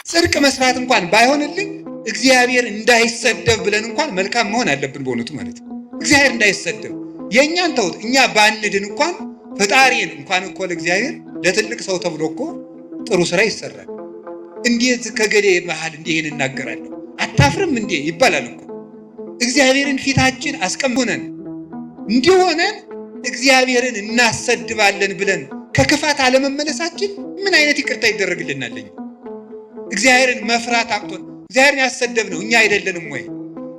ጽድቅ መስራት እንኳን ባይሆንልኝ እግዚአብሔር እንዳይሰደብ ብለን እንኳን መልካም መሆን አለብን በእውነቱ ማለት ነው። እግዚአብሔር እንዳይሰደብ የእኛን ተውት፣ እኛ ባንድን እንኳን ፈጣሪን እንኳን እኮ ለእግዚአብሔር ለትልቅ ሰው ተብሎ እኮ ጥሩ ስራ ይሰራል። እንዴት ከገሌ መሃል እንዲህን እናገራለሁ አታፍርም እንዴ ይባላል እኮ። እግዚአብሔርን ፊታችን አስቀምጠን እንዲሆነን እግዚአብሔርን እናሰድባለን ብለን ከክፋት አለመመለሳችን ምን አይነት ይቅርታ ይደረግልናል? እግዚአብሔርን መፍራት አቅቶን እግዚአብሔርን ያሰደብነው እኛ አይደለንም ወይ?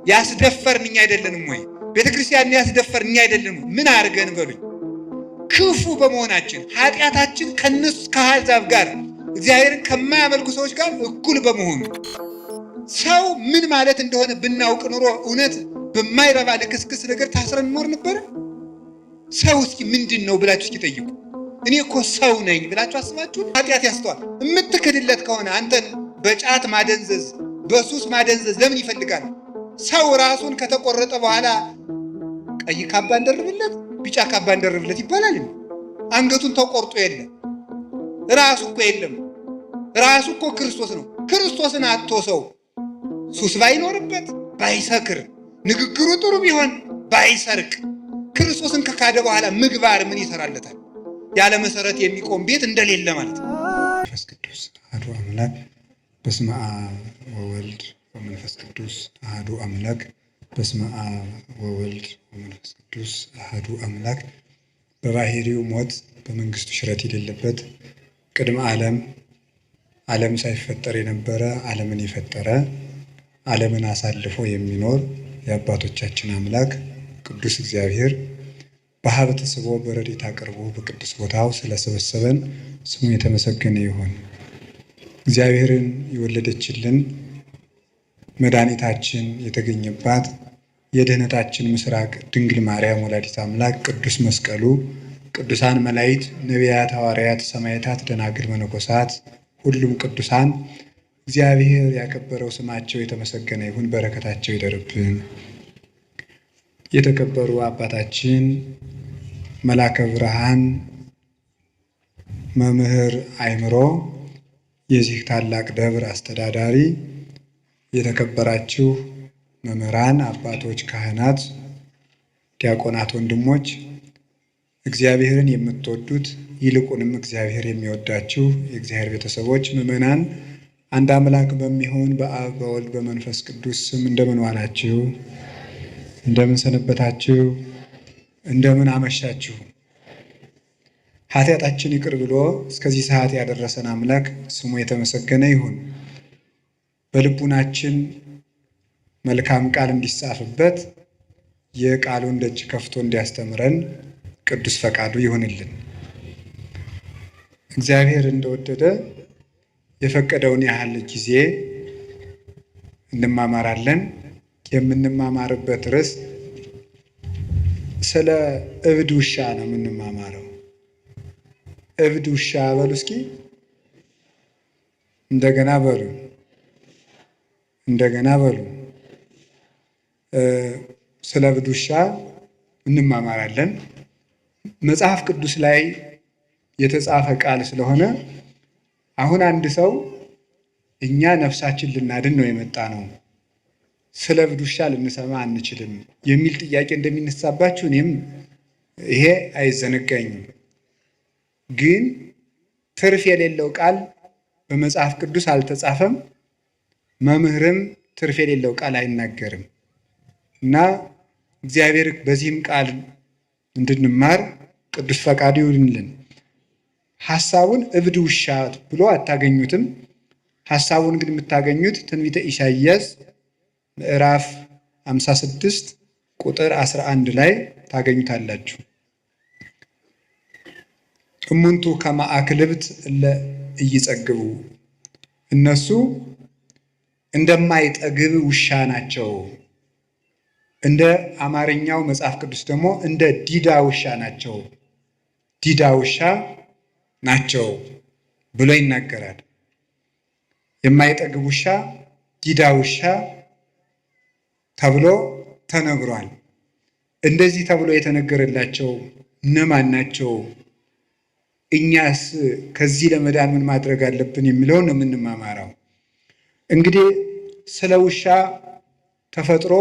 ያስደፈርን እኛ አይደለንም ወይ? ቤተክርስቲያንን ያስደፈርን እኛ አይደለንም? ምን አድርገን በሉኝ? ክፉ በመሆናችን ኃጢአታችን ከነሱ ከአሕዛብ ጋር እግዚአብሔርን ከማያመልኩ ሰዎች ጋር እኩል በመሆኑ ሰው ምን ማለት እንደሆነ ብናውቅ ኑሮ እውነት በማይረባ ልክስክስ ነገር ታስረን ኖር ነበር? ሰው እስኪ ምንድን ነው ብላችሁ እስኪ ጠይቁ። እኔ እኮ ሰው ነኝ ብላችሁ አስባችሁ ኃጢአት ያስተዋል የምትክድለት ከሆነ አንተን በጫት ማደንዘዝ በሱስ ማደንዘዝ ለምን ይፈልጋል? ሰው ራሱን ከተቆረጠ በኋላ ቀይ ካባ እንደርብለት ቢጫ ካባ እንደርብለት ይባላል። አንገቱን ተቆርጦ የለም ራሱ እኮ የለም። ራሱ እኮ ክርስቶስ ነው። ክርስቶስን አጥቶ ሰው ሱስ ባይኖርበት ባይሰክር ንግግሩ ጥሩ ቢሆን ባይሰርቅ ክርስቶስን ከካደ በኋላ ምግባር ምን ይሰራለታል? ያለ መሰረት የሚቆም ቤት እንደሌለ ማለት ነው። መንፈስ ቅዱስ አሐዱ አምላክ በስመ አብ ወወልድ ወመንፈስ ቅዱስ አሐዱ አምላክ በስመ አብ ወወልድ ወመንፈስ ቅዱስ አሐዱ አምላክ። በባህሪው ሞት በመንግስቱ ሽረት የሌለበት ቅድመ ዓለም ሳይፈጠር የነበረ ዓለምን የፈጠረ ዓለምን አሳልፎ የሚኖር የአባቶቻችን አምላክ ቅዱስ እግዚአብሔር በሀብተ ስቦ በረድኤት አቅርቦ በቅዱስ ቦታው ስለሰበሰበን ስሙ የተመሰገነ ይሁን። እግዚአብሔርን የወለደችልን መድኃኒታችን የተገኘባት የድኅነታችን ምስራቅ ድንግል ማርያም ወላዲተ አምላክ ቅዱስ መስቀሉ፣ ቅዱሳን መላእክት፣ ነቢያት፣ ሐዋርያት፣ ሰማዕታት፣ ደናግል፣ መነኮሳት ሁሉም ቅዱሳን እግዚአብሔር ያከበረው ስማቸው የተመሰገነ ይሁን። በረከታቸው ይደርብን። የተከበሩ አባታችን መላከ ብርሃን መምህር አእምሮ የዚህ ታላቅ ደብር አስተዳዳሪ፣ የተከበራችሁ መምህራን፣ አባቶች፣ ካህናት፣ ዲያቆናት፣ ወንድሞች እግዚአብሔርን የምትወዱት ይልቁንም እግዚአብሔር የሚወዳችሁ የእግዚአብሔር ቤተሰቦች ምዕመናን አንድ አምላክ በሚሆን በአብ በወልድ በመንፈስ ቅዱስ ስም እንደምን ዋላችሁ? እንደምን ሰነበታችሁ? እንደምን አመሻችሁ? ኃጢአታችን ይቅር ብሎ እስከዚህ ሰዓት ያደረሰን አምላክ ስሙ የተመሰገነ ይሁን። በልቡናችን መልካም ቃል እንዲጻፍበት የቃሉን ደጅ ከፍቶ እንዲያስተምረን ቅዱስ ፈቃዱ ይሁንልን። እግዚአብሔር እንደወደደ የፈቀደውን ያህል ጊዜ እንማማራለን። የምንማማርበት ርዕስ ስለ እብድ ውሻ ነው የምንማማረው። እብድ ውሻ በሉ እስኪ እንደገና በሉ እንደገና በሉ። ስለ እብድ ውሻ እንማማራለን። መጽሐፍ ቅዱስ ላይ የተጻፈ ቃል ስለሆነ አሁን አንድ ሰው እኛ ነፍሳችን ልናድን ነው የመጣ ነው፣ ስለ እብድ ውሻ ልንሰማ አንችልም የሚል ጥያቄ እንደሚነሳባችሁ እኔም ይሄ አይዘነጋኝም። ግን ትርፍ የሌለው ቃል በመጽሐፍ ቅዱስ አልተጻፈም፣ መምህርም ትርፍ የሌለው ቃል አይናገርም እና እግዚአብሔር በዚህም ቃል እንድንማር ቅዱስ ፈቃዱ ይሁንልን። ሐሳቡን እብድ ውሻ ብሎ አታገኙትም። ሐሳቡን ግን የምታገኙት ትንቢተ ኢሳይያስ ምዕራፍ 56 ቁጥር 11 ላይ ታገኙታላችሁ። እሙንቱ ከመ አክልብት እለ ኢይጸግቡ፣ እነሱ እንደማይጠግብ ውሻ ናቸው። እንደ አማርኛው መጽሐፍ ቅዱስ ደግሞ እንደ ዲዳ ውሻ ናቸው፣ ዲዳ ውሻ ናቸው ብሎ ይናገራል። የማይጠግብ ውሻ፣ ዲዳ ውሻ ተብሎ ተነግሯል። እንደዚህ ተብሎ የተነገረላቸው እነማን ናቸው? እኛስ ከዚህ ለመዳን ምን ማድረግ አለብን የሚለውን ነው የምንማማረው። እንግዲህ ስለ ውሻ ተፈጥሮ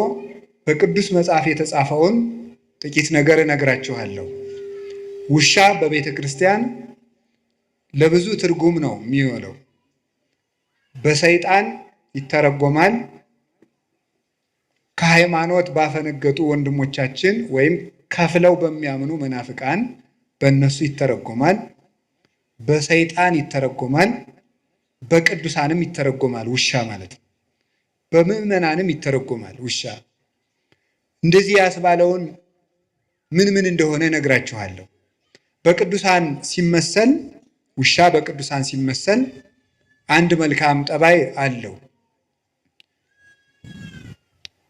በቅዱስ መጽሐፍ የተጻፈውን ጥቂት ነገር እነግራችኋለሁ። ውሻ በቤተ ክርስቲያን ለብዙ ትርጉም ነው የሚውለው። በሰይጣን ይተረጎማል። ከሃይማኖት ባፈነገጡ ወንድሞቻችን ወይም ከፍለው በሚያምኑ መናፍቃን በእነሱ ይተረጎማል። በሰይጣን ይተረጎማል። በቅዱሳንም ይተረጎማል። ውሻ ማለት ነው። በምዕመናንም ይተረጎማል። ውሻ እንደዚህ ያስባለውን ምን እንደሆነ እነግራችኋለሁ። በቅዱሳን ሲመሰል ውሻ በቅዱሳን ሲመሰል አንድ መልካም ጠባይ አለው።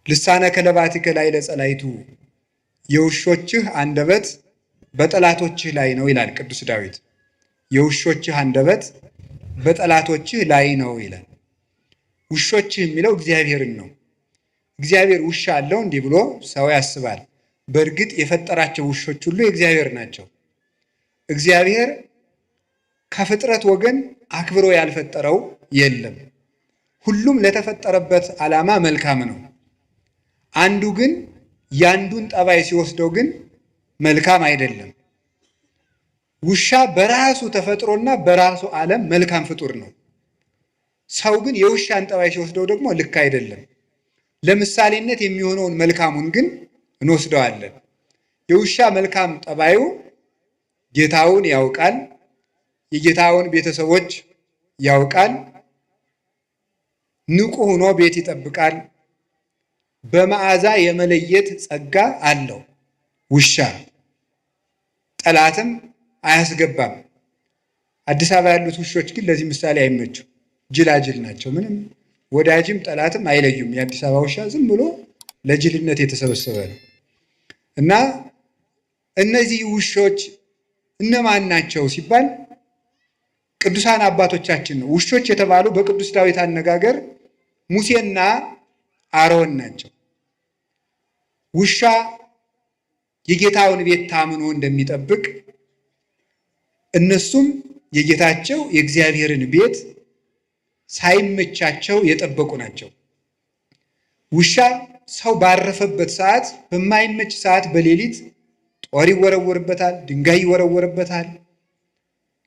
ልሳነ ከለባቲከ ላይ ለጸላይቱ፣ የውሾችህ አንደበት በጠላቶችህ ላይ ነው ይላል ቅዱስ ዳዊት። የውሾችህ አንደበት በጠላቶችህ ላይ ነው ይላል። ውሾችህ የሚለው እግዚአብሔርን ነው። እግዚአብሔር ውሻ አለው እንዲህ ብሎ ሰው ያስባል። በእርግጥ የፈጠራቸው ውሾች ሁሉ የእግዚአብሔር ናቸው። እግዚአብሔር ከፍጥረት ወገን አክብሮ ያልፈጠረው የለም። ሁሉም ለተፈጠረበት ዓላማ መልካም ነው። አንዱ ግን ያንዱን ጠባይ ሲወስደው ግን መልካም አይደለም። ውሻ በራሱ ተፈጥሮና በራሱ ዓለም መልካም ፍጡር ነው። ሰው ግን የውሻን ጠባይ ሲወስደው ደግሞ ልክ አይደለም። ለምሳሌነት የሚሆነውን መልካሙን ግን እንወስደዋለን። የውሻ መልካም ጠባዩ ጌታውን ያውቃል፣ የጌታውን ቤተሰቦች ያውቃል፣ ንቁ ሆኖ ቤት ይጠብቃል፣ በመዓዛ የመለየት ጸጋ አለው። ውሻ ጠላትም አያስገባም። አዲስ አበባ ያሉት ውሾች ግን ለዚህ ምሳሌ አይመቹም። ጅላጅል ናቸው። ምንም ወዳጅም ጠላትም አይለዩም። የአዲስ አበባ ውሻ ዝም ብሎ ለጅልነት የተሰበሰበ ነው። እና እነዚህ ውሾች እነማን ናቸው ሲባል ቅዱሳን አባቶቻችን ነው። ውሾች የተባሉ በቅዱስ ዳዊት አነጋገር ሙሴና አሮን ናቸው። ውሻ የጌታውን ቤት ታምኖ እንደሚጠብቅ እነሱም የጌታቸው የእግዚአብሔርን ቤት ሳይመቻቸው የጠበቁ ናቸው። ውሻ ሰው ባረፈበት ሰዓት፣ በማይመች ሰዓት በሌሊት ጦር ይወረወርበታል፣ ድንጋይ ይወረወርበታል፣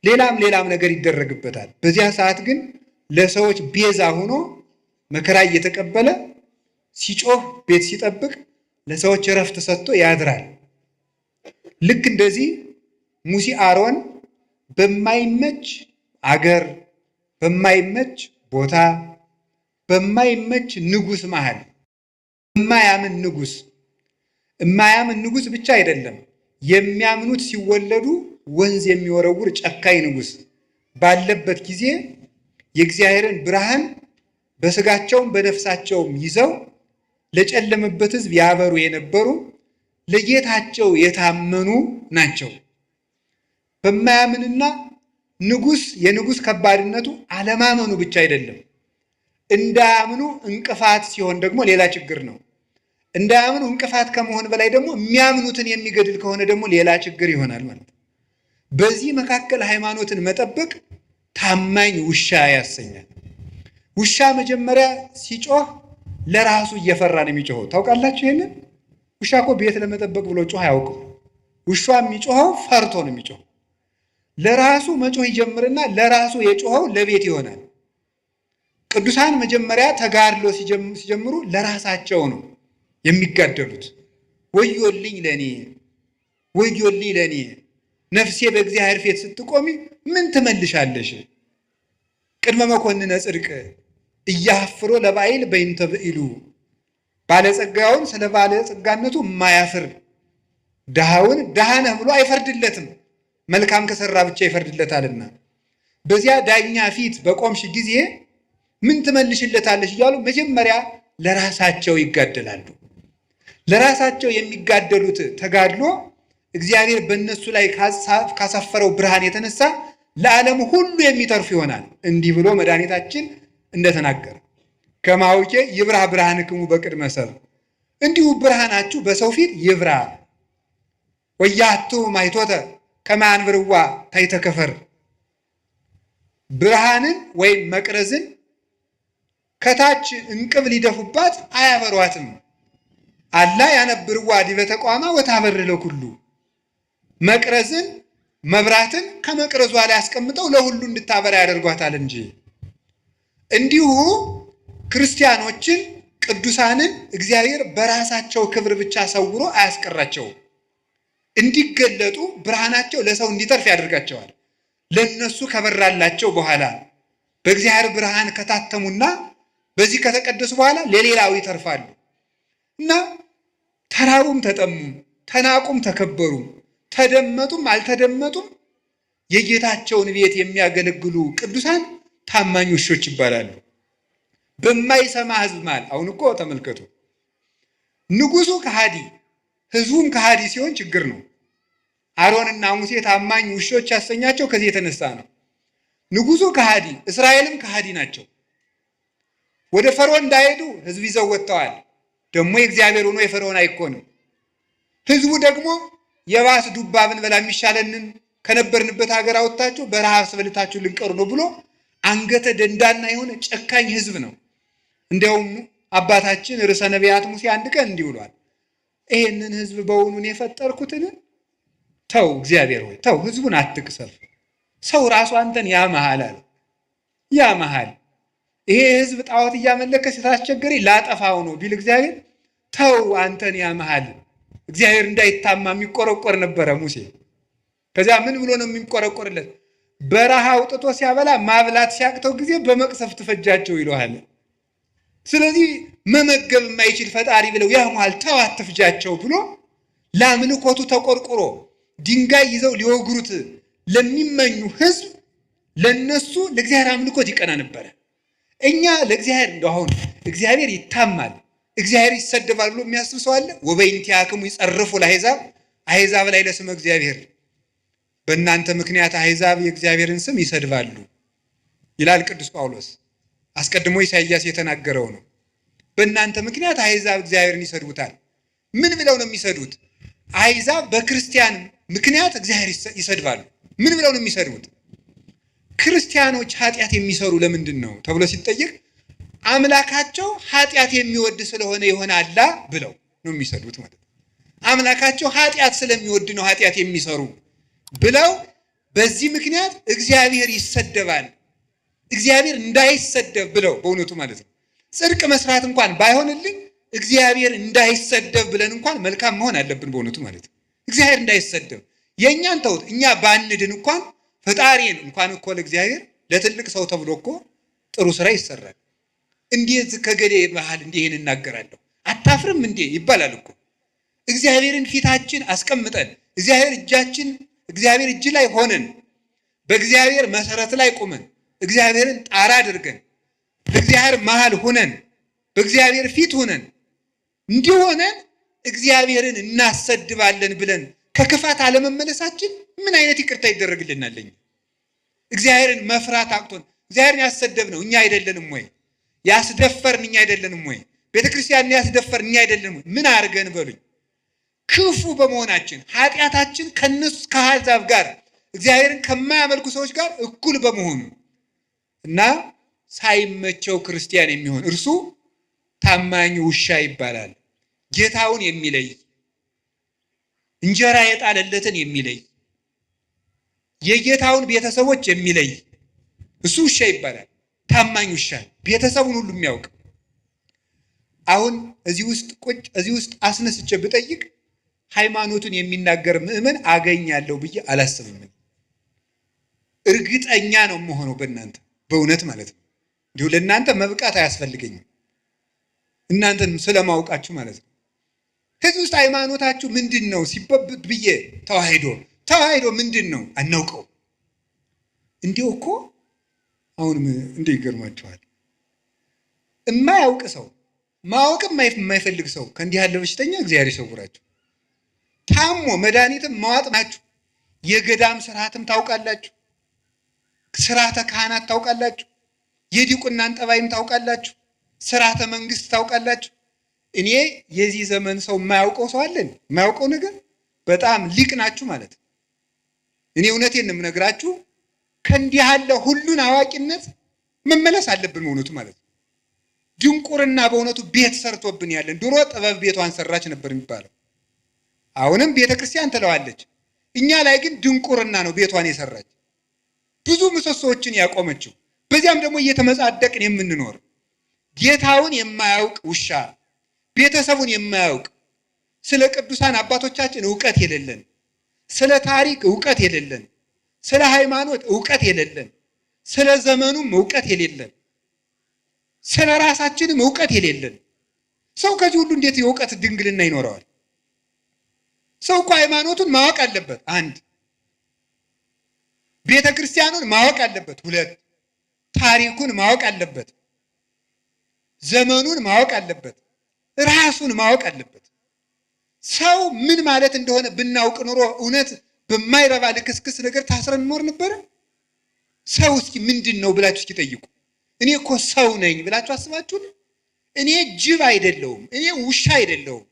ሌላም ነገር ይደረግበታል። በዚያ ሰዓት ግን ለሰዎች ቤዛ ሆኖ መከራ እየተቀበለ ሲጮህ ቤት ሲጠብቅ ለሰዎች እረፍት ሰጥቶ ያድራል። ልክ እንደዚህ ሙሴ አሮን በማይመች አገር፣ በማይመች ቦታ፣ በማይመች ንጉሥ መሃል የማያምን ንጉሥ ብቻ አይደለም፣ የሚያምኑት ሲወለዱ ወንዝ የሚወረውር ጨካኝ ንጉሥ ባለበት ጊዜ የእግዚአብሔርን ብርሃን በስጋቸውም በነፍሳቸውም ይዘው ለጨለመበት ሕዝብ ያበሩ የነበሩ ለጌታቸው የታመኑ ናቸው። በማያምንና የንጉሥ ከባድነቱ አለማመኑ ብቻ አይደለም፣ እንዳያምኑ እንቅፋት ሲሆን ደግሞ ሌላ ችግር ነው። እንዳያምኑ እንቅፋት ከመሆን በላይ ደግሞ የሚያምኑትን የሚገድል ከሆነ ደግሞ ሌላ ችግር ይሆናል ማለት ነው። በዚህ መካከል ሃይማኖትን መጠበቅ ታማኝ ውሻ ያሰኛል። ውሻ መጀመሪያ ሲጮህ ለራሱ እየፈራ ነው የሚጮኸው። ታውቃላችሁ ይሄንን? ውሻ እኮ ቤት ለመጠበቅ ብሎ ጮህ አያውቅም። ውሻ የሚጮኸው ፈርቶ ነው የሚጮኸው። ለራሱ መጮህ ይጀምርና ለራሱ የጮኸው ለቤት ይሆናል። ቅዱሳን መጀመሪያ ተጋድሎ ሲጀምሩ ለራሳቸው ነው የሚጋደሉት። ወዮልኝ ለኔ ነፍሴ በእግዚአብሔር ፊት ስትቆሚ ምን ትመልሻለሽ? ቅድመ መኮንነ ጽድቅ እያፍሮ ለባይል በይንተ ብኢሉ፣ ባለጸጋውን ስለ ባለጸጋነቱ የማያፍር ድሃውን ድሃ ነህ ብሎ አይፈርድለትም፣ መልካም ከሰራ ብቻ ይፈርድለታልና። በዚያ ዳኛ ፊት በቆምሽ ጊዜ ምን ትመልሽለታለሽ እያሉ መጀመሪያ ለራሳቸው ይጋደላሉ። ለራሳቸው የሚጋደሉት ተጋድሎ እግዚአብሔር በእነሱ ላይ ካሳፈረው ብርሃን የተነሳ ለዓለም ሁሉ የሚተርፍ ይሆናል። እንዲህ ብሎ መድኃኒታችን እንደተናገረ ከማውቄ ይብራ ብርሃንክሙ በቅድመ ሰብእ፣ እንዲሁ ብርሃናችሁ በሰው ፊት ይብራ። ወያቱ ማይቶተ ከመ አንብርዋ ታይተከፈር፣ ብርሃንን ወይም መቅረዝን ከታች እንቅብ ሊደፉባት አያበሯትም። አላ ያነብርዋ ዲበ ተቋማ ወታበር ለኩሉ መቅረዝን መብራትን ከመቅረዟ ላይ አስቀምጠው ለሁሉ እንድታበራ ያደርጓታል እንጂ። እንዲሁ ክርስቲያኖችን ቅዱሳንን እግዚአብሔር በራሳቸው ክብር ብቻ ሰውሮ አያስቀራቸውም። እንዲገለጡ ብርሃናቸው ለሰው እንዲተርፍ ያደርጋቸዋል። ለነሱ ከበራላቸው በኋላ በእግዚአብሔር ብርሃን ከታተሙና በዚህ ከተቀደሱ በኋላ ለሌላው ይተርፋሉ እና ተራቡም ተጠሙም፣ ተናቁም ተከበሩም፣ ተደመጡም አልተደመጡም የጌታቸውን ቤት የሚያገለግሉ ቅዱሳን ታማኝ ውሾች ይባላሉ። በማይሰማ ሕዝብ መሃል አሁን እኮ ተመልከቱ፣ ንጉሱ ከሃዲ ሕዝቡም ከሃዲ ሲሆን ችግር ነው። አሮንና ሙሴ ታማኝ ውሾች ያሰኛቸው ከዚህ የተነሳ ነው። ንጉሱ ከሃዲ፣ እስራኤልም ከሃዲ ናቸው። ወደ ፈርዖን እንዳይሄዱ ሕዝብ ይዘው ወጥተዋል። ደግሞ የእግዚአብሔር ሆኖ የፈርዖን አይኮንም። ሕዝቡ ደግሞ የባስ ዱባ ብንበላ የሚሻለንን ከነበርንበት ሀገር አወጣችሁ በረሃብ አስበልታችሁ ልንቀሩ ነው ብሎ አንገተ ደንዳና የሆነ ጨካኝ ሕዝብ ነው። እንዲያውም አባታችን ርዕሰ ነቢያት ሙሴ አንድ ቀን እንዲህ ብሏል፣ ይሄንን ሕዝብ በውኑን የፈጠርኩትን ተው፣ እግዚአብሔር ሆይ ተው፣ ሕዝቡን አትቅሰፍ። ሰው ራሱ አንተን ያመሃል አለ። ያመሃል ይሄ ሕዝብ ጣዖት እያመለከ ስታስቸገረኝ ላጠፋው ነው ቢል እግዚአብሔር ተው፣ አንተን ያመሃል። እግዚአብሔር እንዳይታማ የሚቆረቆር ነበረ ሙሴ። ከዚያ ምን ብሎ ነው የሚቆረቆርለት? በረሃ አውጥቶ ሲያበላ ማብላት ሲያቅተው ጊዜ በመቅሰፍት ፈጃቸው ይለዋል። ስለዚህ መመገብ የማይችል ፈጣሪ ብለው ያሟል፣ ተው አትፍጃቸው ብሎ ለአምልኮቱ ተቆርቆሮ ድንጋይ ይዘው ሊወግሩት ለሚመኙ ሕዝብ ለነሱ ለእግዚአብሔር አምልኮት ይቀና ነበረ። እኛ ለእግዚአብሔር እንደሆነ እግዚአብሔር ይታማል፣ እግዚአብሔር ይሰደባል ብሎ የሚያስብ ሰው አለ? ወበእንቲአክሙ ይጸርፉ ለአሕዛብ አሕዛብ ላይ ለስመ እግዚአብሔር፣ በእናንተ ምክንያት አሕዛብ የእግዚአብሔርን ስም ይሰድባሉ ይላል ቅዱስ ጳውሎስ። አስቀድሞ ኢሳይያስ የተናገረው ነው። በእናንተ ምክንያት አሕዛብ እግዚአብሔርን ይሰድቡታል። ምን ብለው ነው የሚሰድቡት? አሕዛብ በክርስቲያን ምክንያት እግዚአብሔር ይሰድባሉ። ምን ብለው ነው የሚሰድቡት? ክርስቲያኖች ኃጢአት የሚሰሩ ለምንድን ነው ተብሎ ሲጠየቅ አምላካቸው ኃጢአት የሚወድ ስለሆነ ይሆናላ ብለው ነው የሚሰድቡት ማለት ነው። አምላካቸው ኃጢአት ስለሚወድ ነው ኃጢአት የሚሰሩ ብለው በዚህ ምክንያት እግዚአብሔር ይሰደባል። እግዚአብሔር እንዳይሰደብ ብለው በእውነቱ ማለት ነው። ጽድቅ መስራት እንኳን ባይሆንልን እግዚአብሔር እንዳይሰደብ ብለን እንኳን መልካም መሆን አለብን በእውነቱ ማለት ነው። እግዚአብሔር እንዳይሰደብ የእኛን ተውት፣ እኛ ባንድን እንኳን ፈጣሪን እንኳን እኮ ለእግዚአብሔር ለትልቅ ሰው ተብሎ እኮ ጥሩ ስራ ይሰራል። እንዴት ከገሌ መሃል እንዲህ ይህን እናገራለሁ አታፍርም እንዴ ይባላል እኮ። እግዚአብሔርን ፊታችን አስቀምጠን እግዚአብሔር እጅ ላይ ሆነን በእግዚአብሔር መሰረት ላይ ቁመን እግዚአብሔርን ጣራ አድርገን በእግዚአብሔር መሃል ሆነን በእግዚአብሔር ፊት ሆነን እንዲሆነን እግዚአብሔርን እናሰድባለን ብለን ከክፋት አለመመለሳችን ምን አይነት ይቅርታ ይደረግልናል? እግዚአብሔርን መፍራት አቅቶን እግዚአብሔርን ያሰደብነው እኛ አይደለንም ወይ? ያስደፈርን እኛ አይደለንም ወይ? ቤተክርስቲያንን ያስደፈርን እኛ አይደለንም ወይ? ምን አድርገን በሉኝ። ክፉ በመሆናችን ኃጢአታችን ከነሱ ከአሕዛብ ጋር እግዚአብሔርን ከማያመልኩ ሰዎች ጋር እኩል በመሆኑ እና ሳይመቸው ክርስቲያን የሚሆን እርሱ ታማኝ ውሻ ይባላል። ጌታውን የሚለይ እንጀራ የጣለለትን የሚለይ የጌታውን ቤተሰቦች የሚለይ እሱ ውሻ ይባላል። ታማኝ ውሻ ቤተሰቡን ሁሉ የሚያውቅ። አሁን እዚህ ውስጥ አስነስቼ ብጠይቅ ሃይማኖቱን የሚናገር ምዕመን አገኛለሁ ብዬ አላስብም። እርግጠኛ ነው የምሆነው በእናንተ በእውነት ማለት ነው። እንዲሁ ለእናንተ መብቃት አያስፈልገኝም፣ እናንተን ስለማውቃችሁ ማለት ነው። ከዚህ ውስጥ ሃይማኖታችሁ ምንድን ነው ሲበብት ብዬ ተዋሂዶ ምንድን ነው አናውቀው። እንዲሁ እኮ አሁንም እንዲህ ይገርማችኋል። የማያውቅ ሰው ማወቅም የማይፈልግ ሰው ከእንዲህ ያለ በሽተኛ እግዚአብሔር ይሰውራችሁ። ታሞ መድኃኒትም ማዋጥ ናችሁ። የገዳም ስርዓትም ታውቃላችሁ፣ ስርዓተ ካህናት ታውቃላችሁ፣ የዲቁናን ጠባይም ታውቃላችሁ፣ ስርዓተ መንግስት ታውቃላችሁ። እኔ የዚህ ዘመን ሰው የማያውቀው ሰው አለን? የማያውቀው ነገር በጣም ሊቅ ናችሁ ማለት ነው። እኔ እውነቴን ነው የምነግራችሁ። ከእንዲህ ያለ ሁሉን አዋቂነት መመለስ አለብን እውነቱ ማለት ነው። ድንቁርና በእውነቱ ቤት ሰርቶብን ያለን። ድሮ ጥበብ ቤቷን ሰራች ነበር የሚባለው። አሁንም ቤተ ክርስቲያን ትለዋለች። እኛ ላይ ግን ድንቁርና ነው ቤቷን የሰራች፣ ብዙ ምሰሶዎችን ያቆመችው። በዚያም ደግሞ እየተመጻደቅን የምንኖር ጌታውን የማያውቅ ውሻ፣ ቤተሰቡን የማያውቅ ስለ ቅዱሳን አባቶቻችን እውቀት የሌለን፣ ስለ ታሪክ እውቀት የሌለን፣ ስለ ሃይማኖት እውቀት የሌለን፣ ስለ ዘመኑም እውቀት የሌለን፣ ስለ ራሳችንም እውቀት የሌለን ሰው ከዚህ ሁሉ እንዴት የእውቀት ድንግልና ይኖረዋል? ሰው እኮ ሃይማኖቱን ማወቅ አለበት። አንድ ቤተ ክርስቲያኑን ማወቅ አለበት። ሁለት ታሪኩን ማወቅ አለበት። ዘመኑን ማወቅ አለበት። ራሱን ማወቅ አለበት። ሰው ምን ማለት እንደሆነ ብናውቅ ኑሮ እውነት በማይረባ ልክስክስ ነገር ታስረን እንኖር ነበረ? ሰው እስኪ ምንድን ነው ብላችሁ እስኪ ጠይቁ። እኔ እኮ ሰው ነኝ ብላችሁ አስባችሁ? እኔ ጅብ አይደለሁም፣ እኔ ውሻ አይደለሁም፣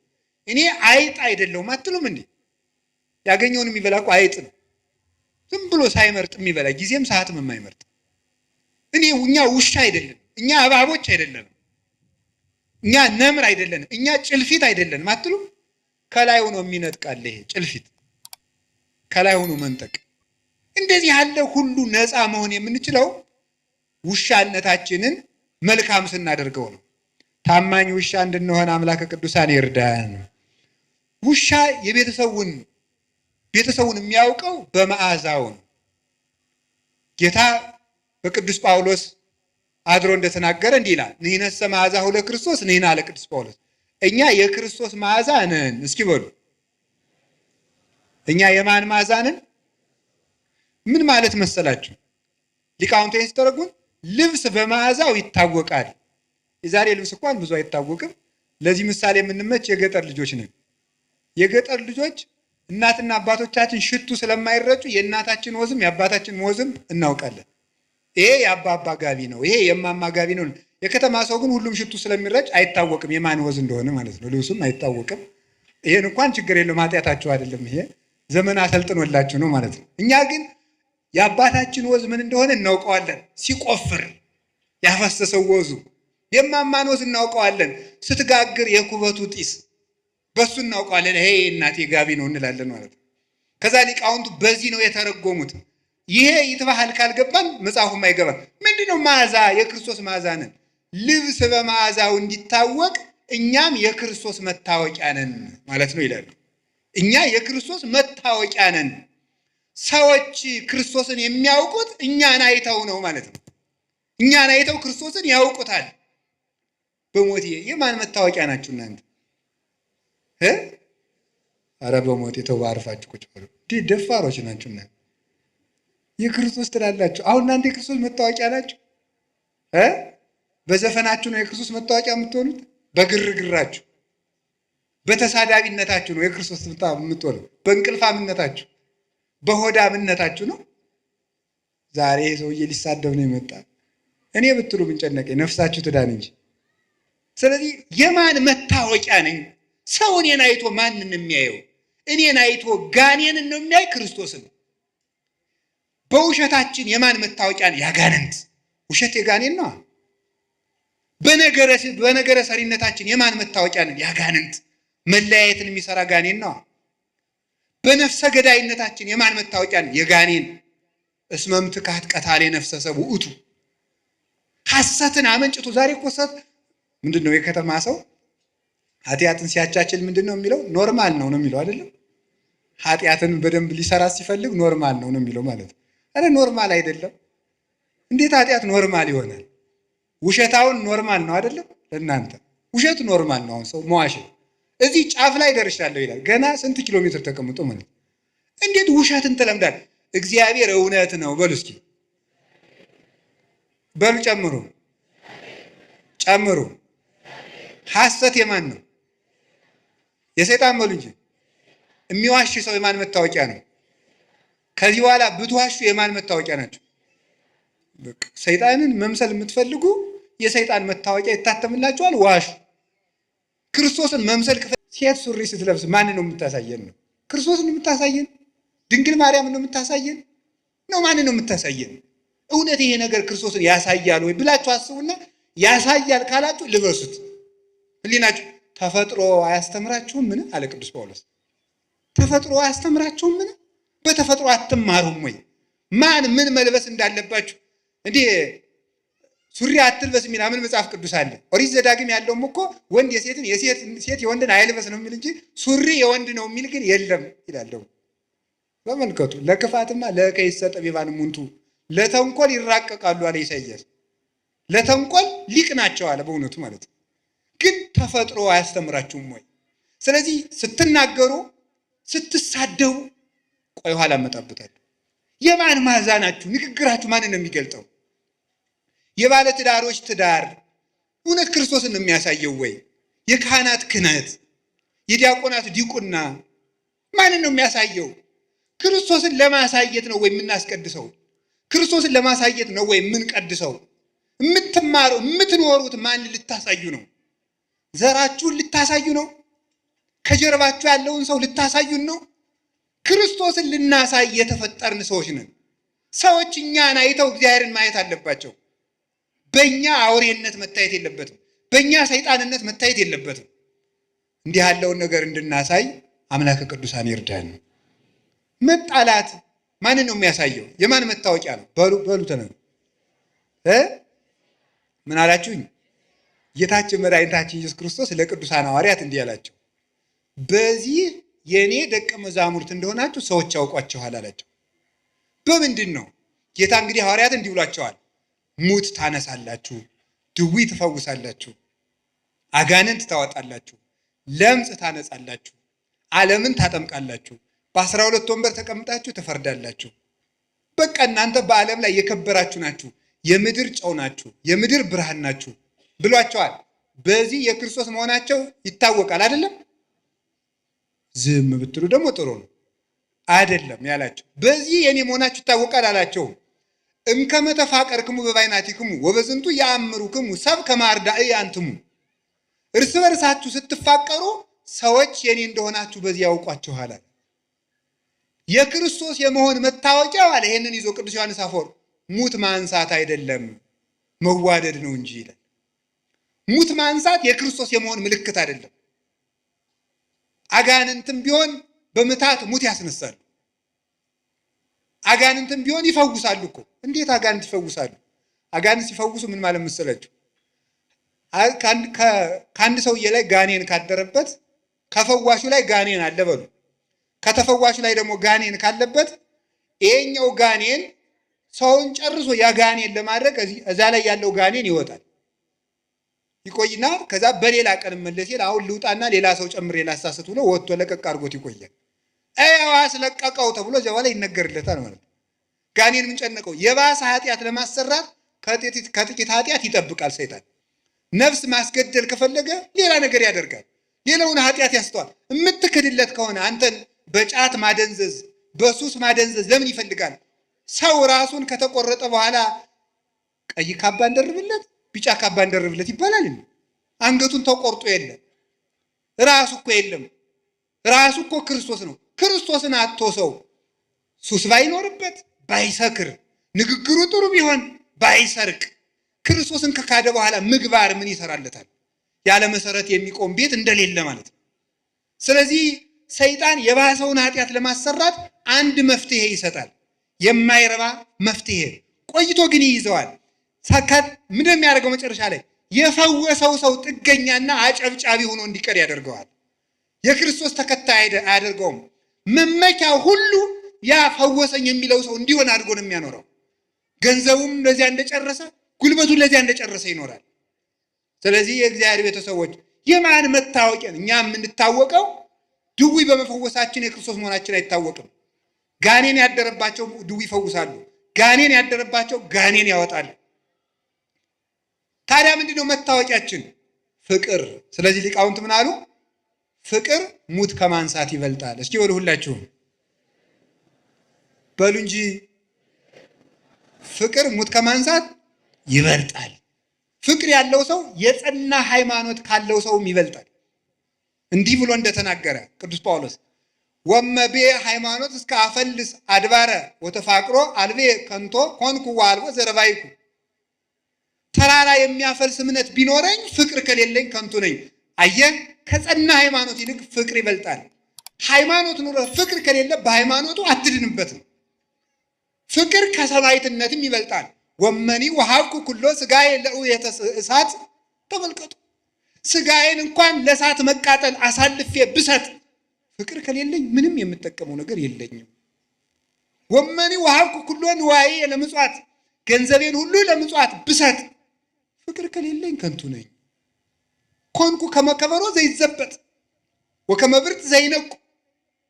እኔ አይጥ አይደለሁም አትሉም እንዴ? ያገኘውን የሚበላ እኮ አይጥ ነው። ዝም ብሎ ሳይመርጥ የሚበላ ጊዜም ሰዓትም የማይመርጥ። እኛ ውሻ አይደለም፣ እኛ እባቦች አይደለንም፣ እኛ ነምር አይደለንም፣ እኛ ጭልፊት አይደለንም አትሉም? ከላይ ሆኖ የሚነጥቃል ይሄ ጭልፊት፣ ከላይ ሆኖ መንጠቅ። እንደዚህ ያለ ሁሉ ነፃ መሆን የምንችለው ውሻነታችንን መልካም ስናደርገው ነው። ታማኝ ውሻ እንድንሆን አምላከ ቅዱሳን ይርዳን። ውሻ ቤተሰቡን የሚያውቀው በመዓዛው ነው። ጌታ በቅዱስ ጳውሎስ አድሮ እንደተናገረ እንዲህ ይላል፣ ንሕነሰ መዓዛሁ ለክርስቶስ ንሕነ አለ ቅዱስ ጳውሎስ። እኛ የክርስቶስ መዓዛ ነን። እስኪ በሉ እኛ የማን መዓዛ ነን? ምን ማለት መሰላችሁ? ሊቃውንቱ ሲተረጉም ልብስ በመዓዛው ይታወቃል። የዛሬ ልብስ እንኳን ብዙ አይታወቅም። ለዚህ ምሳሌ የምንመች የገጠር ልጆች ነን። የገጠር ልጆች እናትና አባቶቻችን ሽቱ ስለማይረጩ የእናታችን ወዝም የአባታችን ወዝም እናውቃለን። ይሄ የአባባ ጋቢ ነው፣ ይሄ የማማ ጋቢ ነው። የከተማ ሰው ግን ሁሉም ሽቱ ስለሚረጭ አይታወቅም የማን ወዝ እንደሆነ ማለት ነው። ልብሱም አይታወቅም። ይሄን እንኳን ችግር የለውም፣ ኃጢአታችሁ አይደለም። ይሄ ዘመን አሰልጥኖላችሁ ነው ማለት ነው። እኛ ግን የአባታችን ወዝ ምን እንደሆነ እናውቀዋለን። ሲቆፍር ያፈሰሰው ወዙ። የማማን ወዝ እናውቀዋለን። ስትጋግር የኩበቱ ጢስ በሱ እናውቀዋለን። ይሄ እናቴ ጋቢ ነው እንላለን ማለት ነው። ከዛ ሊቃውንቱ በዚህ ነው የተረጎሙት። ይሄ ይትባህል ካልገባን መጽሐፉም አይገባም። ምንድነው መዓዛ? የክርስቶስ መዓዛ ነን። ልብስ በመዓዛው እንዲታወቅ እኛም የክርስቶስ መታወቂያ ነን ማለት ነው ይላሉ። እኛ የክርስቶስ መታወቂያ ነን። ሰዎች ክርስቶስን የሚያውቁት እኛን አይተው ነው ማለት ነው። እኛን አይተው ክርስቶስን ያውቁታል። በሞቴ የማን መታወቂያ ናችሁ እናንተ? ኧረ በሞቴ ተው፣ አርፋችሁ ቁጭ በሉ። ደፋሮች ናችሁ እናንተ። የክርስቶስ ትላላችሁ። አሁን እናንተ የክርስቶስ መታወቂያ ናችሁ። በዘፈናችሁ ነው የክርስቶስ መታወቂያ የምትሆኑት። በግርግራችሁ በተሳዳቢነታችሁ ነው የክርስቶስ የምትሆኑ። በእንቅልፋምነታችሁ በሆዳምነታችሁ ነው። ዛሬ ሰውዬ ሊሳደብ ነው የመጣ። እኔ ብትሉ ምን ጨነቀኝ፣ ነፍሳችሁ ትዳን እንጂ። ስለዚህ የማን መታወቂያ ነኝ? ሰው እኔን አይቶ ማንን የሚያየው? እኔን አይቶ ጋኔንን ነው የሚያይ ክርስቶስን። በውሸታችን የማን መታወቂያ ነው? ያጋንንት። ውሸት የጋኔን ነው። በነገረ ሰሪነታችን የማን መታወቂያ ነው? ያጋንንት። መለያየትን የሚሰራ ጋኔን ነው። በነፍሰ ገዳይነታችን የማን መታወቂያ ነው? የጋኔን። እስመም ትካት ቀታሌ ነፍሰ ሰብ ውእቱ። ሐሰትን አመንጭቱ። ዛሬ እኮ ሰት ምንድን ነው? የከተማ ሰው ኃጢአትን ሲያቻችል ምንድን ነው የሚለው? ኖርማል ነው የሚለው አይደለም። ኃጢአትን በደንብ ሊሰራ ሲፈልግ ኖርማል ነው የሚለው ማለት ነው። አረ ኖርማል አይደለም። እንዴት ኃጢአት ኖርማል ይሆናል? ውሸታውን ኖርማል ነው አይደለም? ለእናንተ ውሸት ኖርማል ነው። አሁን ሰው መዋሸት እዚህ ጫፍ ላይ ደርሻለሁ ይላል። ገና ስንት ኪሎ ሜትር ተቀምጦ ማለት እንዴት ውሸትን ትለምዳል? እግዚአብሔር እውነት ነው በሉ እስኪ በሉ። ጨምሩ። ሐሰት የማን ነው? የሰይጣን በሉ እንጂ። የሚዋሽ ሰው የማን መታወቂያ ነው? ከዚህ በኋላ ብትዋሹ የማን መታወቂያ ናቸው? ሰይጣንን መምሰል የምትፈልጉ የሰይጣን መታወቂያ ይታተምላችኋል። ዋሹ። ክርስቶስን መምሰል ሴት ሱሪ ስትለብስ ማን ነው የምታሳየን? ነው ክርስቶስን ነው የምታሳየን? ድንግል ማርያም ነው የምታሳየን? ነው ማን ነው የምታሳየን? እውነት ይሄ ነገር ክርስቶስን ያሳያል ወይ ብላችሁ አስቡና ያሳያል ካላችሁ ልበሱት። ህሊናችሁ ተፈጥሮ አያስተምራችሁም? ምን አለ ቅዱስ ጳውሎስ? ተፈጥሮ አያስተምራችሁም? ምን በተፈጥሮ አትማሩም ወይ? ማን ምን መልበስ እንዳለባችሁ እንዴ ሱሪ አትልበስ የሚል ምን መጽሐፍ ቅዱስ አለ? ኦሪት ዘዳግም ያለውም እኮ ወንድ የሴትን ሴት የወንድን አይልበስ ነው የሚል እንጂ ሱሪ የወንድ ነው የሚል ግን የለም ይላል። ተመልከቱ። ለክፋትማ ለከይሰ ጠቢባን ሙንቱ ለተንኮል ይራቀቃሉ አለ ኢሳይያስ። ለተንኮል ሊቅ ናቸው አለ በእውነቱ ማለት ነው። ግን ተፈጥሮ አያስተምራችሁም ወይ? ስለዚህ ስትናገሩ ስትሳደቡ ቆይ ኋላ እመጣበታለሁ። የማን ማዛ ናችሁ? ንግግራችሁ ማንን ነው የሚገልጠው? የባለ ትዳሮች ትዳር እውነት ክርስቶስን ነው የሚያሳየው ወይ? የካህናት ክህነት፣ የዲያቆናት ዲቁና ማንን ነው የሚያሳየው? ክርስቶስን ለማሳየት ነው ወይ የምናስቀድሰው? ክርስቶስን ለማሳየት ነው ወይ የምንቀድሰው? የምትማረው የምትኖሩት ማን ልታሳዩ ነው? ዘራችሁን ልታሳዩ ነው? ከጀርባችሁ ያለውን ሰው ልታሳዩን ነው? ክርስቶስን ልናሳይ የተፈጠርን ሰዎች ነን። ሰዎች እኛን አይተው እግዚአብሔርን ማየት አለባቸው። በእኛ አውሬነት መታየት የለበትም። በእኛ ሰይጣንነት መታየት የለበትም። እንዲህ ያለውን ነገር እንድናሳይ አምላከ ቅዱሳን ይርዳን። መጣላት ማንን ነው የሚያሳየው? የማን መታወቂያ ነው? በሉ ተነሱ። ምን አላችሁኝ? ጌታችን መድኃኒታችን ኢየሱስ ክርስቶስ ለቅዱሳን ሐዋርያት እንዲህ አላቸው፣ በዚህ የእኔ ደቀ መዛሙርት እንደሆናችሁ ሰዎች ያውቋችኋል አላቸው። በምንድን ነው? ጌታ እንግዲህ ሐዋርያት እንዲህ ብሏቸዋል፣ ሙት ታነሳላችሁ፣ ድዊ ትፈውሳላችሁ፣ አጋንንት ታወጣላችሁ፣ ለምጽ ታነጻላችሁ፣ ዓለምን ታጠምቃላችሁ፣ በ12 ወንበር ተቀምጣችሁ ትፈርዳላችሁ። በቃ እናንተ በዓለም ላይ የከበራችሁ ናችሁ፣ የምድር ጨው ናችሁ፣ የምድር ብርሃን ናችሁ ብሏቸዋል። በዚህ የክርስቶስ መሆናቸው ይታወቃል አይደለም? ዝም ብትሉ ደግሞ ጥሩ ነው አይደለም ያላቸው። በዚህ የኔ መሆናችሁ ይታወቃል አላቸው። እምከመ ተፋቀርክሙ በባይናቲክሙ ወበዝንቱ ያአምሩክሙ ሰብ ከመ አርዳኢ አንትሙ። እርስ በርሳችሁ ስትፋቀሩ ሰዎች የኔ እንደሆናችሁ በዚህ ያውቋችኋል። የክርስቶስ የመሆን መታወቂያው አለ። ይሄንን ይዞ ቅዱስ ዮሐንስ አፈወርቅ ሙት ማንሳት አይደለም መዋደድ ነው እንጂ ይላል። ሙት ማንሳት የክርስቶስ የመሆን ምልክት አይደለም። አጋንንትም ቢሆን በምታት ሙት ያስነሳሉ። አጋንንትም ቢሆን ይፈውሳሉ እኮ። እንዴት አጋንንት ይፈውሳሉ? አጋንንት ሲፈውሱ ምን ማለት መሰላችሁ? ከአንድ ሰውዬ ላይ ጋኔን ካደረበት ከፈዋሹ ላይ ጋኔን አለ በሉ። ከተፈዋሹ ላይ ደግሞ ጋኔን ካለበት ይሄኛው ጋኔን ሰውን ጨርሶ ያ ጋኔን ለማድረግ እዛ ላይ ያለው ጋኔን ይወጣል። ይቆይና ከዛ በሌላ ቀን መለስ ይል አሁን ልውጣና ሌላ ሰው ጨምሬ ላሳስት ብሎ ወጥቶ ለቀቅ አድርጎት ይቆያል። አይዋስ ለቀቀው ተብሎ እዚያ በኋላ ይነገርለታል ማለት ነው። ጋኔን ምን ጨነቀው? የባሰ ኃጢአት ለማሰራት ከጥቂት ኃጢአት ይጠብቃል ሰይጣን። ነፍስ ማስገደል ከፈለገ ሌላ ነገር ያደርጋል። ሌላውን ኃጢአት ያስተዋል። የምትክድለት ከሆነ አንተን በጫት ማደንዘዝ በሱስ ማደንዘዝ ለምን ይፈልጋል? ሰው ራሱን ከተቆረጠ በኋላ ቀይ ካባ እንደርብለት ቢጫ ካባ እንደርብለት ይባላል። አንገቱን ተቆርጦ የለም ራሱ እኮ የለም። ራሱ እኮ ክርስቶስ ነው። ክርስቶስን አጥቶ ሰው ሱስ ባይኖርበት ባይሰክር ንግግሩ ጥሩ ቢሆን ባይሰርቅ ክርስቶስን ከካደ በኋላ ምግባር ምን ይሰራለታል? ያለ መሰረት የሚቆም ቤት እንደሌለ ማለት ነው። ስለዚህ ሰይጣን የባሰውን ኃጢአት ለማሰራት አንድ መፍትሄ ይሰጣል። የማይረባ መፍትሄ ቆይቶ ግን ይይዘዋል። ምንድን ነው የሚያደርገው? መጨረሻ ላይ የፈወሰው ሰው ጥገኛና አጨብጫቢ ሆኖ እንዲቀር ያደርገዋል። የክርስቶስ ተከታይ አያደርገውም። መመኪያው ሁሉ ያ ፈወሰኝ የሚለው ሰው እንዲሆን አድርጎ ነው የሚያኖረው። ገንዘቡም ለዚያ እንደጨረሰ፣ ጉልበቱን ለዚያ እንደጨረሰ ይኖራል። ስለዚህ የእግዚአብሔር ቤተሰቦች የማን መታወቂያ? እኛ የምንታወቀው ድውይ በመፈወሳችን የክርስቶስ መሆናችን አይታወቅም። ጋኔን ያደረባቸው ድውይ ይፈውሳሉ። ጋኔን ያደረባቸው ጋኔን ያወጣሉ። ታዲያ ምንድነው መታወቂያችን? ፍቅር። ስለዚህ ሊቃውንት ምን አሉ? ፍቅር ሙት ከማንሳት ይበልጣል። እስኪ ወደ ሁላችሁም በሉ እንጂ ፍቅር ሙት ከማንሳት ይበልጣል። ፍቅር ያለው ሰው የጸና ሃይማኖት ካለው ሰውም ይበልጣል። እንዲህ ብሎ እንደተናገረ ቅዱስ ጳውሎስ ወመቤ ሃይማኖት እስከ አፈልስ አድባረ ወተፋቅሮ አልቤ ከንቶ ኮንኩ ዋልቦ ዘረባይኩ። ተራራ የሚያፈልስ እምነት ቢኖረኝ ፍቅር ከሌለኝ ከንቱ ነኝ። አየህ፣ ከጸና ሃይማኖት ይልቅ ፍቅር ይበልጣል። ሃይማኖት ኑሮ ፍቅር ከሌለ በሃይማኖቱ አትድንበትም። ፍቅር ከሰማዕትነትም ይበልጣል። ወመኒ ወሀብኩ ኩሎ ሥጋዬ ለእውየተ እሳት። ተመልከቱ፣ ሥጋዬን እንኳን ለእሳት መቃጠል አሳልፌ ብሰጥ ፍቅር ከሌለኝ ምንም የምጠቀመው ነገር የለኝም። ወመኒ ወሀብኩ ኩሎ ንዋዬ ለምጽዋት፣ ገንዘቤን ሁሉ ለምጽዋት ብሰጥ ፍቅር ከሌለኝ ከንቱ ነኝ። ኮንኩ ከመ ከበሮ ዘይዘበጥ ወከመ ብርት ዘይነቁ፣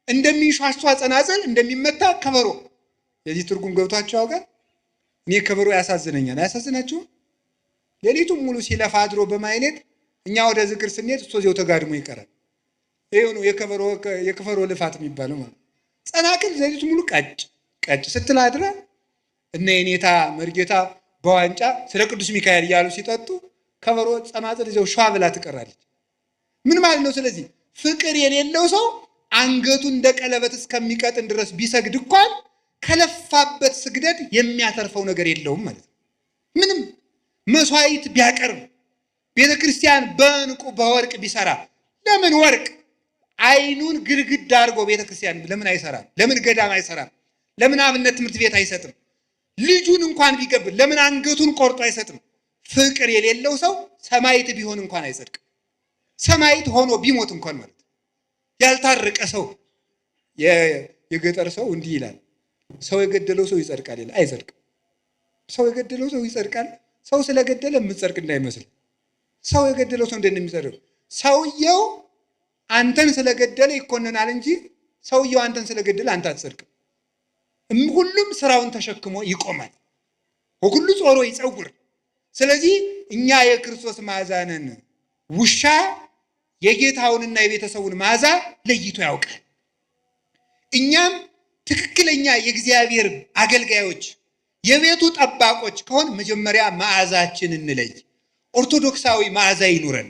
እንደሚንሿሿ ጸናጽል እንደሚመታ ከበሮ። የዚህ ትርጉም ገብቷቸው ያውቃል? እኔ ከበሮ ያሳዝነኛል። አያሳዝናችሁም? ሌሊቱን ሙሉ ሲለፋ አድሮ በማይሌት እኛ ወደ ዝክር ስንሄድ እሱ እዚያው ተጋድሞ ይቀራል። ይሄው ነው የከበሮ ልፋት የሚባለው ማለት። ጸናጽል ሌሊቱን ሙሉ ቀጭ ቀጭ ስትል አድራ እነ የኔታ መርጌታ በዋንጫ ስለ ቅዱስ ሚካኤል እያሉ ሲጠጡ ከበሮ ጸናጽል እዚያው ሸዋ ብላ ትቀራለች። ምን ማለት ነው? ስለዚህ ፍቅር የሌለው ሰው አንገቱን እንደ ቀለበት እስከሚቀጥን ድረስ ቢሰግድ እንኳን ከለፋበት ስግደት የሚያተርፈው ነገር የለውም ማለት ነው። ምንም መስዋዕት ቢያቀርብ ቤተ ክርስቲያን በዕንቁ በወርቅ ቢሰራ፣ ለምን ወርቅ አይኑን ግድግዳ አድርጎ ቤተ ክርስቲያን ለምን አይሰራም? ለምን ገዳም አይሰራም? ለምን አብነት ትምህርት ቤት አይሰጥም? ልጁን እንኳን ቢገብር ለምን አንገቱን ቆርጦ አይሰጥም? ፍቅር የሌለው ሰው ሰማዕት ቢሆን እንኳን አይጸድቅም። ሰማዕት ሆኖ ቢሞት እንኳን ማለት ያልታረቀ ሰው የገጠር ሰው እንዲህ ይላል፣ ሰው የገደለው ሰው ይጸድቃል ይላል። አይጸድቅም። ሰው የገደለው ሰው ይጸድቃል። ሰው ስለገደለ የምትጸድቅ እንዳይመስል። ሰው የገደለው ሰው እንደሚጸድቅ ሰውየው አንተን ስለገደለ ይኮነናል እንጂ ሰውየው አንተን ስለገደለ አንተ አትጸድቅም። ሁሉም ስራውን ተሸክሞ ይቆማል። ሁሉ ጾሮ ይጸውር። ስለዚህ እኛ የክርስቶስ መዓዛ ነን። ውሻ የጌታውንና የቤተሰቡን መዓዛ ለይቶ ያውቃል። እኛም ትክክለኛ የእግዚአብሔር አገልጋዮች የቤቱ ጠባቆች ከሆን መጀመሪያ መዓዛችን እንለይ። ኦርቶዶክሳዊ መዓዛ ይኑረን።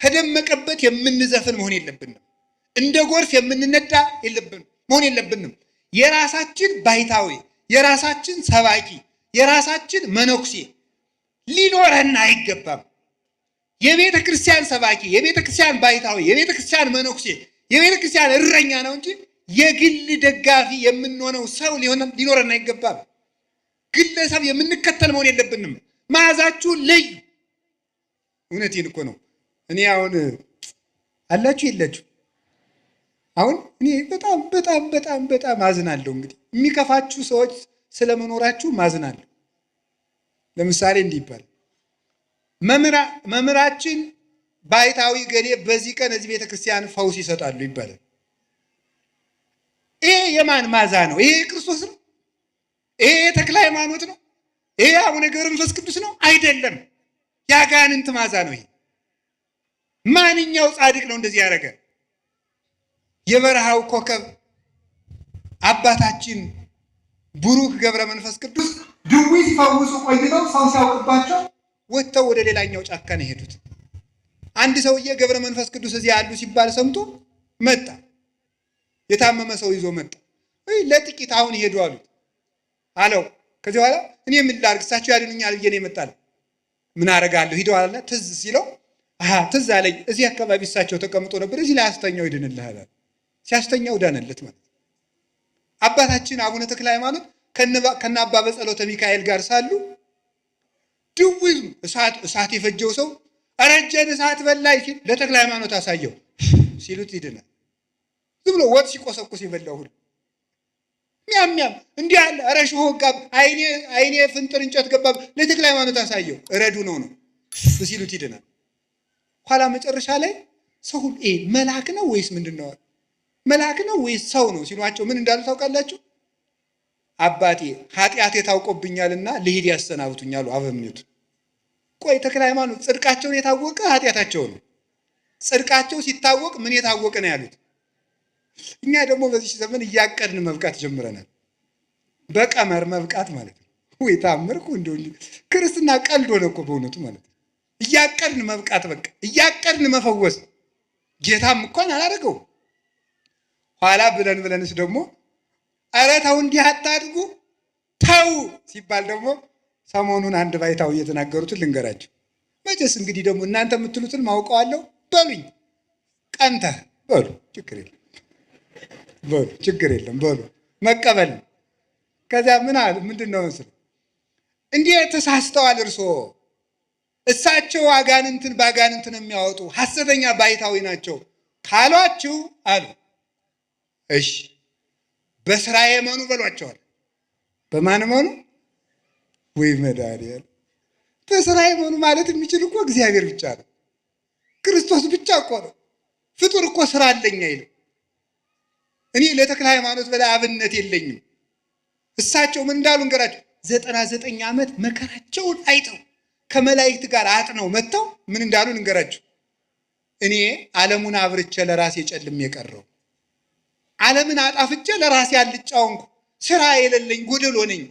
ከደመቀበት የምንዘፍን መሆን የለብንም። እንደ ጎርፍ የምንነዳ መሆን የለብንም። የራሳችን ባይታዊ፣ የራሳችን ሰባኪ፣ የራሳችን መነኩሴ ሊኖረን አይገባም። የቤተ ክርስቲያን ሰባኪ፣ የቤተ ክርስቲያን ባይታዊ፣ የቤተ ክርስቲያን መነኩሴ፣ የቤተ ክርስቲያን እረኛ ነው እንጂ የግል ደጋፊ የምንሆነው ሰው ሊኖረን አይገባም። ግለሰብ የምንከተል መሆን የለብንም። መዓዛችሁን ለዩ። እውነቴን እኮ ነው። እኔ አሁን አላችሁ የላችሁ? አሁን እኔ በጣም በጣም በጣም በጣም አዝናለሁ። እንግዲህ የሚከፋችሁ ሰዎች ስለመኖራችሁ ማዝናለሁ። ለምሳሌ እንዲህ ይባላል፣ መምህራችን ባይታዊ ገሌ በዚህ ቀን እዚህ ቤተክርስቲያን ፈውስ ይሰጣሉ ይባላል። ይሄ የማን መዓዛ ነው? ይሄ የክርስቶስ ነው? ይሄ የተክለ ሃይማኖት ነው? ይሄ አቡነ ገብረ መንፈስ ቅዱስ ነው? አይደለም። የአጋንንት መዓዛ ነው። ይሄ ማንኛው ጻድቅ ነው እንደዚህ ያደረገ? የበረሃው ኮከብ አባታችን ቡሩክ ገብረ መንፈስ ቅዱስ ድዊ ሲፈውሱ ቆይተው ሰው ሲያውቅባቸው ወጥተው ወደ ሌላኛው ጫካ ነው የሄዱት። አንድ ሰውዬ ገብረ መንፈስ ቅዱስ እዚህ ያሉ ሲባል ሰምቶ መጣ። የታመመ ሰው ይዞ መጣ። ወይ ለጥቂት አሁን ይሄዱ አለው። ከዚህ በኋላ እኔ ምን ላድርግ? እሳቸው ያድኑኛል ብዬ ነው የመጣው። ምን አደርጋለሁ? ሂደዋልና ትዝ ሲለው ትዝ አለኝ፣ እዚህ አካባቢ እሳቸው ተቀምጦ ነበር፣ እዚህ ላይ አስተኛው ይድንልሃል። ሲያስተኛው ዳነለት ማለት። አባታችን አቡነ ተክለ ሃይማኖት ከነ አባ በጸሎተ ሚካኤል ጋር ሳሉ ድውይ እሳት የፈጀው ሰው አረጀን እሳት በላይ ሲል ለተክለ ሃይማኖት አሳየው ሲሉት ይድናል። ዝም ብሎ ወጥ ሲቆሰቁስ ይበላው ሁሉ ሚያም እንዲህ አለ። ኧረ ሾህ ጋብ አይኔ ፍንጥር እንጨት ገባ ለተክለ ሃይማኖት አሳየው እረዱ ነው ሲሉት ይድናል። ኋላ መጨረሻ ላይ ሰው መልአክ ነው ወይስ ምንድነው? መልአክ ነው ወይስ ሰው ነው ሲሏቸው ምን እንዳሉ ታውቃላችሁ? አባቴ ኃጢአቴ ታውቆብኛልና ልሂድ ያሰናብቱኛል አበምኔቱ። ቆይ ተክለ ሃይማኖት ጽድቃቸውን የታወቀ ኃጢአታቸው ነው። ጽድቃቸው ሲታወቅ ምን የታወቀ ነው ያሉት? እኛ ደግሞ በዚህ ዘመን እያቀድን መብቃት ጀምረናል። በቀመር መብቃት ማለት ነው። ወይ ታምርኩ እንደው ክርስትና ቀልድ ሆነ እኮ በእውነቱ ማለት ነው። እያቀድን መብቃት በቃ እያቀድን መፈወስ ጌታም እንኳን አላደረገው። ኋላ ብለንስ ደግሞ ኧረ ተው እንዲህ አታድርጉ ተው ሲባል ደግሞ ሰሞኑን አንድ ባይታዊ እየተናገሩትን ልንገራቸው። መቼስ እንግዲህ ደግሞ እናንተ የምትሉትን ማውቀዋለሁ በሉኝ፣ ቀንተህ በሉ፣ ችግር የለም በሉ፣ ችግር የለም በሉ፣ መቀበል ነው። ከዚያ ምን አሉ? ምንድን ነው መስል እንዲህ ተሳስተዋል እርስዎ፣ እሳቸው አጋንንትን በአጋንንትን የሚያወጡ ሐሰተኛ ባይታዊ ናቸው ካሏችሁ አሉ፣ እሺ በስራዬ እመኑ በሏቸዋል። በማን እመኑ? ወይ መድኃኒዓለም፣ በስራዬ እመኑ ማለት የሚችል እኮ እግዚአብሔር ብቻ ነው። ክርስቶስ ብቻ እኮ ነው። ፍጡር እኮ ስራ አለኝ አይልም። እኔ ለተክለ ሃይማኖት በላይ አብነት የለኝም። እሳቸው ምን እንዳሉ እንገራቸው። 99 ዓመት መከራቸውን አይተው ከመላእክት ጋር አጥነው መጥተው ምን እንዳሉ እንገራቸው። እኔ ዓለሙን አብርቼ ለራሴ ጨልሜ የቀረው ዓለምን አጣፍቼ ለራሴ አልጫውንኩ ስራ የሌለኝ ጎደሎ ነኝ።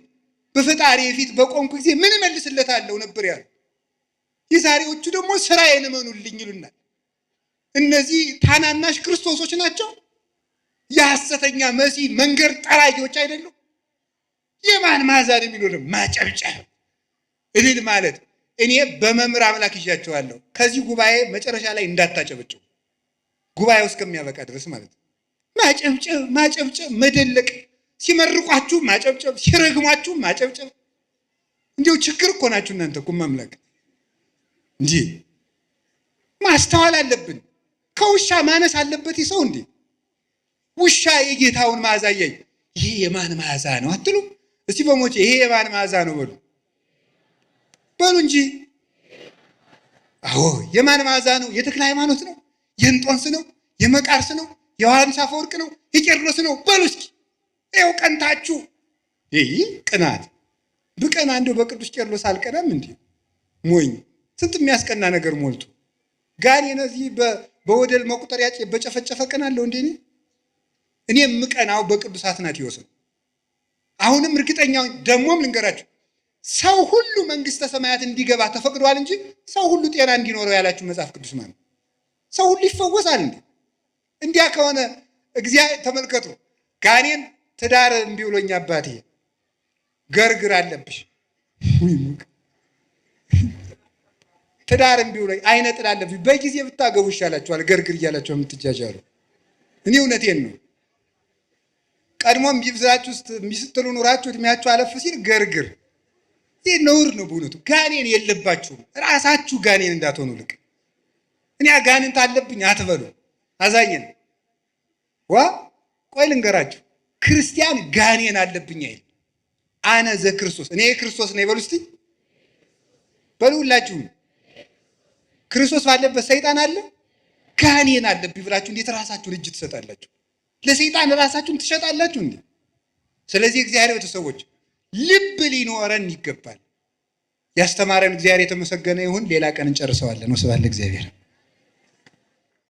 በፈጣሪ ፊት በቆምኩ ጊዜ ምን እመልስለታለሁ ነበር ያሉ። የዛሬዎቹ ደግሞ ስራዬን እመኑልኝ ይሉናል። እነዚህ ታናናሽ ክርስቶሶች ናቸው። የሐሰተኛ መሲህ መንገድ ጠራጊዎች አይደሉም። የማን ማዛን የሚሉ ማጨብጨብ እልል ማለት። እኔ በመምህር አምላክ ይዣቸዋለሁ። ከዚህ ጉባኤ መጨረሻ ላይ እንዳታጨበጭቡ፣ ጉባኤው እስከሚያበቃ ድረስ ማለት ነው። ማጨብጨብ ማጨብጨብ፣ መደለቅ፣ ሲመርቋችሁ ማጨብጨብ፣ ሲረግሟችሁ ማጨብጨብ። እንዲሁ ችግር እኮ ናችሁ እናንተ እኮ ማምላክ እንጂ ማስተዋል አለብን። ከውሻ ማነስ አለበት ሰው እንዴ? ውሻ የጌታውን መዓዛ እያየ ይሄ የማን መዓዛ ነው አትሉ? እስቲ በሞቼ ይሄ የማን መዓዛ ነው በሉ በሉ እንጂ። አዎ የማን መዓዛ ነው? የተክለ ሃይማኖት ነው? የእንጦንስ ነው? የመቃርስ ነው? የዮሐንስ አፈወርቅ ነው? የቄርሎስ ነው? በሉ እስኪ ይኸው ቀንታችሁ። ይህ ቅናት ብቀና እንደው በቅዱስ ቄርሎስ አልቀናም እንዴ? ሞኝ ስንት የሚያስቀና ነገር ሞልቶ ጋር የነዚህ በወደል መቁጠሪያ በጨፈጨፈ ቀናለሁ እንዴ? እኔ የምቀናው በቅዱስ አትናቴዎስ ነው። አሁንም እርግጠኛው ደግሞም ልንገራችሁ፣ ሰው ሁሉ መንግስተ ሰማያት እንዲገባ ተፈቅዷል እንጂ ሰው ሁሉ ጤና እንዲኖረው ያላችሁ መጽሐፍ ቅዱስ ማለት ሰው ሁሉ ይፈወሳል እንዴ? እንዲያ ከሆነ እግዚአብሔር ተመልከቱ፣ ጋኔን ትዳር እምቢ ብሎኝ አባቴ ገርግር አለብሽ ትዳር እምቢ ብሎኝ አይነ ጥላ አለብሽ በጊዜ ብታገቡ ይሻላችኋል ገርግር እያላችሁ የምትጃጃሉ። እኔ እውነቴን ነው። ቀድሞም ቢብዛችሁ ውስጥ ሚስትሉ ኑራችሁ እድሜያችሁ አለፍ ሲል ገርግር ይህ ነውር ነው በእውነቱ። ጋኔን የለባችሁም። ራሳችሁ ጋኔን እንዳትሆኑ ልቅ እኔ ጋኔን አለብኝ አትበሉ። አዛኘን ቆይ ልንገራችሁ፣ ክርስቲያን ጋኔን አለብኝ አይል። አነ ዘክርስቶስ እኔ የክርስቶስ ነኝ በሉ እስቲ በሉላችሁ። ክርስቶስ ባለበት ሰይጣን አለ? ጋኔን አለብኝ ብላችሁ እንዴት ራሳችሁን እጅ ትሰጣላችሁ? ለሰይጣን ራሳችሁን ትሸጣላችሁ እንዴ? ስለዚህ እግዚአብሔር ቤተሰቦች ልብ ሊኖረን ይገባል። ያስተማረን እግዚአብሔር የተመሰገነ ይሁን። ሌላ ቀን እንጨርሰዋለን። ወስብሐት ለእግዚአብሔር።